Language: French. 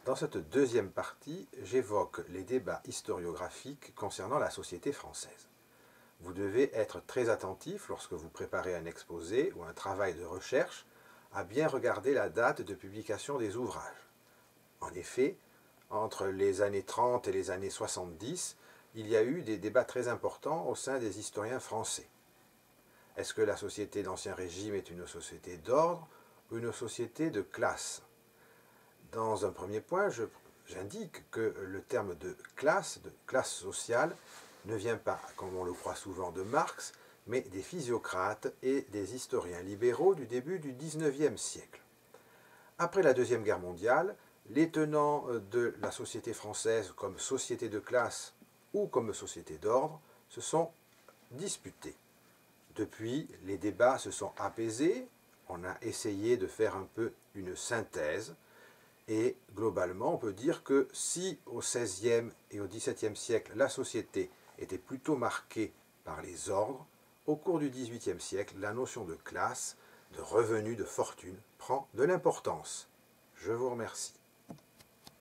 Dans cette deuxième partie, j'évoque les débats historiographiques concernant la société française. Vous devez être très attentif lorsque vous préparez un exposé ou un travail de recherche à bien regarder la date de publication des ouvrages. En effet, entre les années 30 et les années 70, il y a eu des débats très importants au sein des historiens français. Est-ce que la société d'Ancien Régime est une société d'ordre ou une société de classe? Dans un premier point, j'indique que le terme de classe sociale, ne vient pas, comme on le croit souvent, de Marx, mais des physiocrates et des historiens libéraux du début du XIXe siècle. Après la Deuxième Guerre mondiale, les tenants de la société française comme société de classe ou comme société d'ordre se sont disputés. Depuis, les débats se sont apaisés, on a essayé de faire un peu une synthèse, et globalement, on peut dire que si au XVIe et au XVIIe siècle, la société était plutôt marquée par les ordres, au cours du XVIIIe siècle, la notion de classe, de revenu, de fortune, prend de l'importance. Je vous remercie.